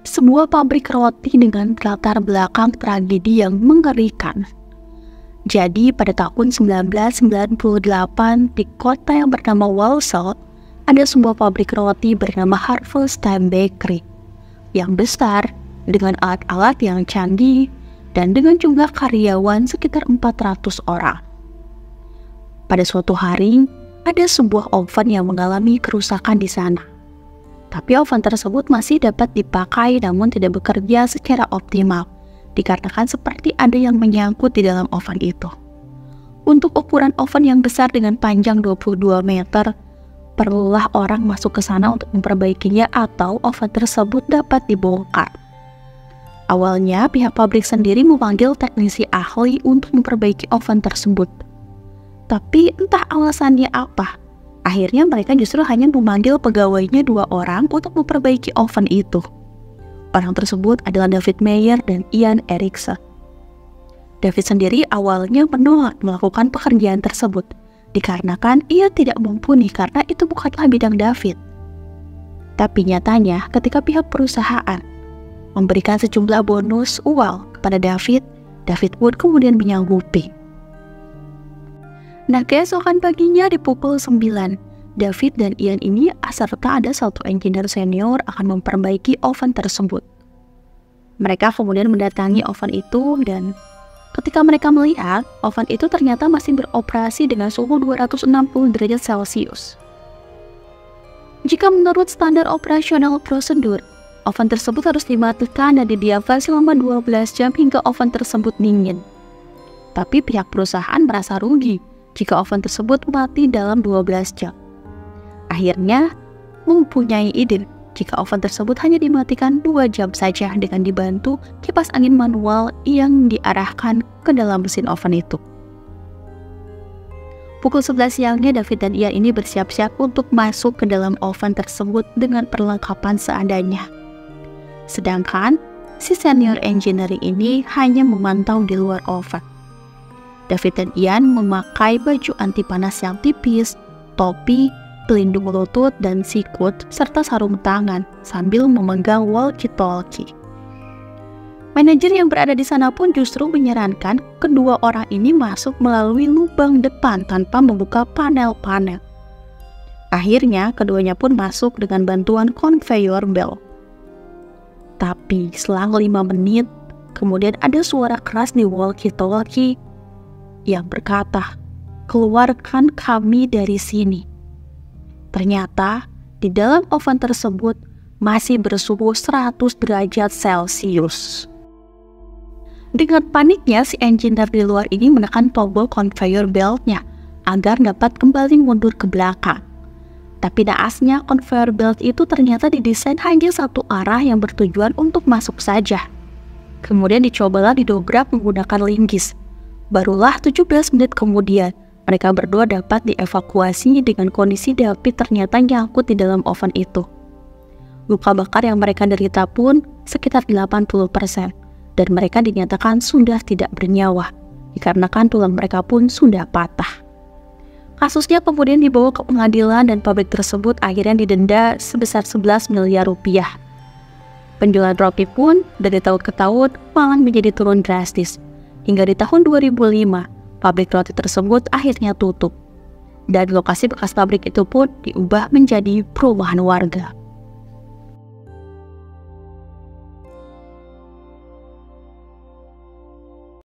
Sebuah pabrik roti dengan latar belakang tragedi yang mengerikan. Jadi pada tahun 1998 di kota yang bernama Walsall, ada sebuah pabrik roti bernama Harvest Time Bakery yang besar dengan alat-alat yang canggih dan dengan jumlah karyawan sekitar 400 orang. Pada suatu hari, ada sebuah oven yang mengalami kerusakan di sana. Tapi oven tersebut masih dapat dipakai namun tidak bekerja secara optimal, dikarenakan seperti ada yang menyangkut di dalam oven itu. Untuk ukuran oven yang besar dengan panjang 22 meter, perlulah orang masuk ke sana untuk memperbaikinya atau oven tersebut dapat dibongkar. Awalnya pihak pabrik sendiri memanggil teknisi ahli untuk memperbaiki oven tersebut. Tapi entah alasannya apa, akhirnya mereka justru hanya memanggil pegawainya 2 orang untuk memperbaiki oven itu. Orang tersebut adalah David Meyer dan Ian Erickson. David sendiri awalnya menolak melakukan pekerjaan tersebut, dikarenakan ia tidak mumpuni karena itu bukanlah bidang David. Tapi nyatanya ketika pihak perusahaan memberikan sejumlah bonus uang kepada David, David pun kemudian menyanggupi. Nah, keesokan paginya di pukul 9, David dan Ian ini serta ada satu engineer senior akan memperbaiki oven tersebut. Mereka kemudian mendatangi oven itu dan ketika mereka melihat, oven itu ternyata masih beroperasi dengan suhu 260 derajat Celcius. Jika menurut standar operasional prosedur, oven tersebut harus dimatikan dan didiamkan selama 12 jam hingga oven tersebut dingin. Tapi pihak perusahaan merasa rugi jika oven tersebut mati dalam 12 jam. Akhirnya, mempunyai ide jika oven tersebut hanya dimatikan 2 jam saja dengan dibantu kipas angin manual yang diarahkan ke dalam mesin oven itu. Pukul 11 siangnya, David dan Ian ini bersiap-siap untuk masuk ke dalam oven tersebut dengan perlengkapan seadanya. Sedangkan, si senior engineering ini hanya memantau di luar oven. David dan Ian memakai baju anti panas yang tipis, topi, pelindung lutut dan sikut, serta sarung tangan sambil memegang walkie-talkie. Manajer yang berada di sana pun justru menyarankan kedua orang ini masuk melalui lubang depan tanpa membuka panel-panel. Akhirnya, keduanya pun masuk dengan bantuan conveyor belt. Tapi selang 5 menit, kemudian ada suara keras di walkie-talkie yang berkata, "Keluarkan kami dari sini." Ternyata, di dalam oven tersebut masih bersuhu 100 derajat Celcius. Dengan paniknya, si engineer di luar ini menekan tombol conveyor belt-nya agar dapat kembali mundur ke belakang. Tapi naasnya, conveyor belt itu ternyata didesain hanya satu arah yang bertujuan untuk masuk saja. Kemudian dicobalah didobrak menggunakan linggis. Barulah 17 menit kemudian, mereka berdua dapat dievakuasi dengan kondisi David ternyata nyangkut di dalam oven itu. Luka bakar yang mereka derita pun sekitar 80%, dan mereka dinyatakan sudah tidak bernyawa, dikarenakan tulang mereka pun sudah patah. Kasusnya kemudian dibawa ke pengadilan dan pabrik tersebut akhirnya didenda sebesar 11 miliar rupiah. Penjualan roti pun dari tahun ke tahun malah menjadi turun drastis. Hingga di tahun 2005, pabrik roti tersebut akhirnya tutup. Dan lokasi bekas pabrik itu pun diubah menjadi perumahan warga.